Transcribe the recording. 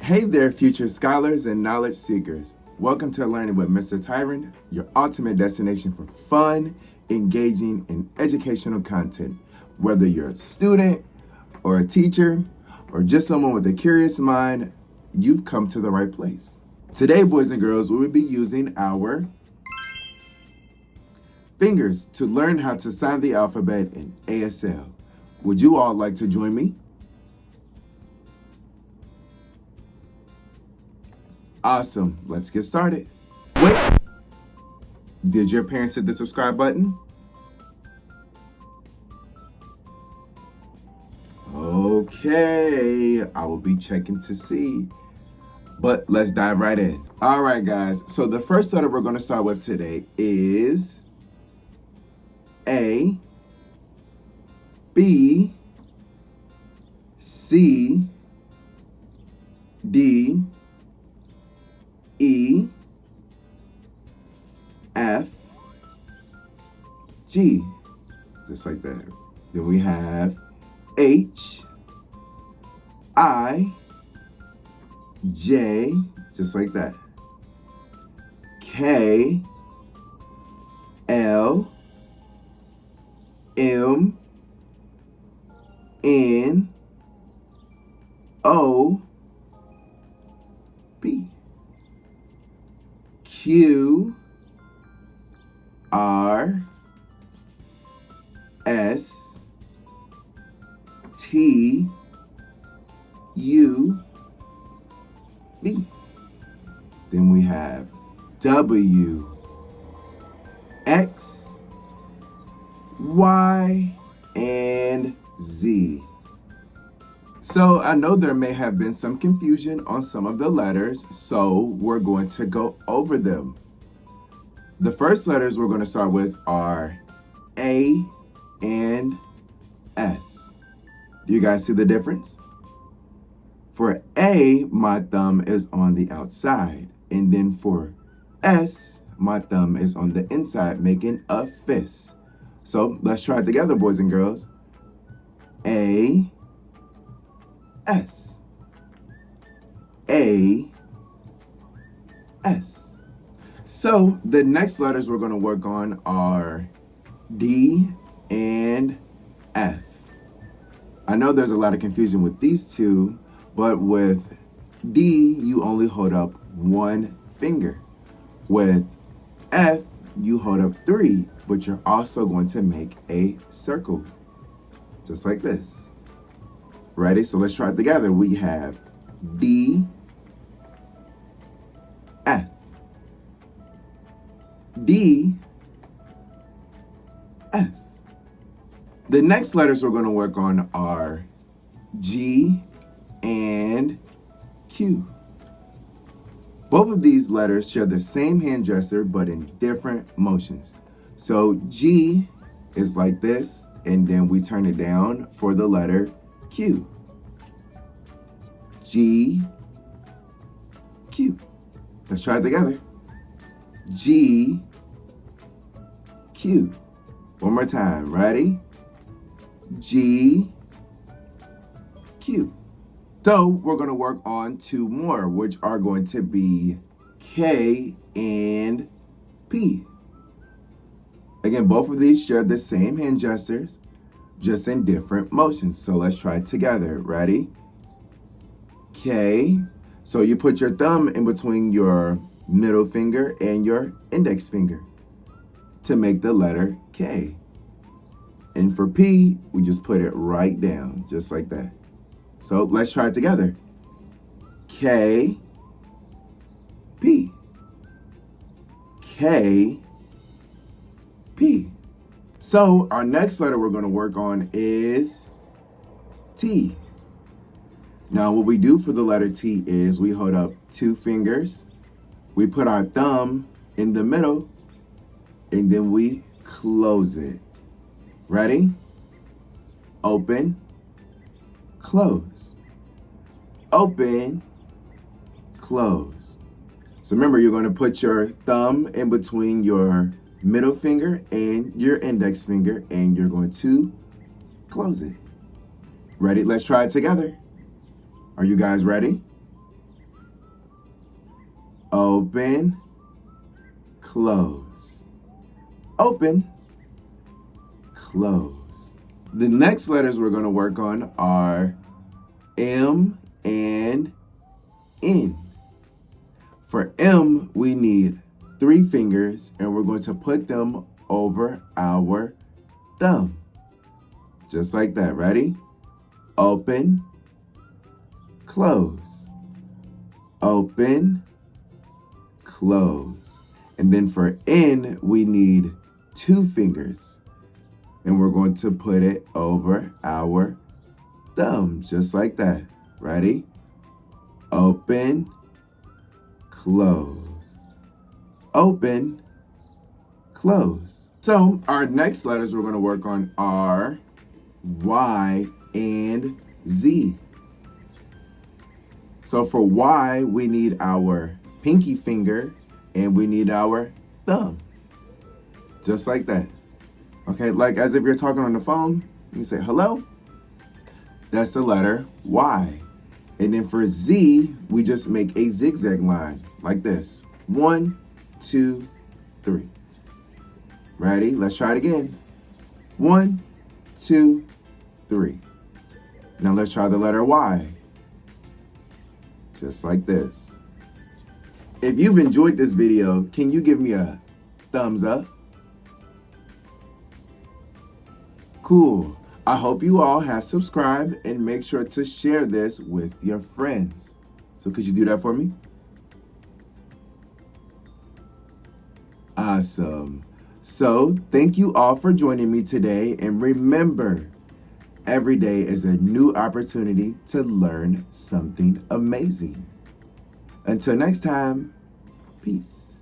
Hey there, future scholars and knowledge seekers. Welcome to Learning with Mr. Tyron, your ultimate destination for fun, engaging, and educational content. Whether you're a student or a teacher or just someone with a curious mind, you've come to the right place. Today, boys and girls, we will be using our fingers to learn how to sign the alphabet in ASL. Would you all like to join me? Awesome. Let's get started. Wait, did your parents hit the subscribe button? Okay, I will be checking to see. But let's dive right in. All right, guys. So the first letter we're going to start with today is A, B, C, D, E, F, G, just like that. Then we have H, I, J, just like that. K, L, M, N, O, P. Q, R, S, T, U, V. Then we have W, X, Y, and Z. So I know there may have been some confusion on some of the letters, so we're going to go over them. The first letters we're going to start with are A and S. Do you guys see the difference? For A, my thumb is on the outside, and then for S, my thumb is on the inside, making a fist. So let's try it together, boys and girls. A, S, A, S. So the next letters we're going to work on are D and F. I know there's a lot of confusion with these two, but with D, you only hold up one finger. With F, you hold up three, but you're also going to make a circle, just like this. Ready? So let's try it together. We have D, F, D, F. The next letters we're going to work on are G and Q. Both of these letters share the same hand gesture, but in different motions. So G is like this, and then we turn it down for the letter Q. G, Q. Let's try it together. G, Q. One more time. Ready? G, Q. So we're going to work on two more, which are going to be K and P. Again, both of these share the same hand gestures, just in different motions. So let's try it together. Ready? K. So you put your thumb in between your middle finger and your index finger to make the letter K. And for P, we just put it right down, just like that. So let's try it together. K, P. K, P. So our next letter we're going to work on is T. Now what we do for the letter T is we hold up two fingers, we put our thumb in the middle, and then we close it. Ready? Open, close. Open, close. So remember, you're going to put your thumb in between your middle finger and your index finger, and you're going to close it. Ready? Let's try it together. Are you guys ready? open, close, open, close. The next letters we're going to work on are M and N. For M, we need 3 fingers, and we're going to put them over our thumb. Just like that. Ready? Open, close, open, close. And then for N, we need 2 fingers, and we're going to put it over our thumb, just like that. Ready? Open, close, open, close. So our next letters we're going to work on are Y and Z. So for Y, we need our pinky finger and we need our thumb. Just like that. Okay, like as if you're talking on the phone, you say hello. That's the letter Y. And then for Z, we just make a zigzag line like this. 1, 2, 3. Ready? Let's try it again. 1, 2, 3. Now let's try the letter Y. Just like this. If you've enjoyed this video, can you give me a thumbs up? Cool. I hope you all have subscribed and make sure to share this with your friends. So could you do that for me? Awesome. So thank you all for joining me today. And remember, every day is a new opportunity to learn something amazing. Until next time, peace.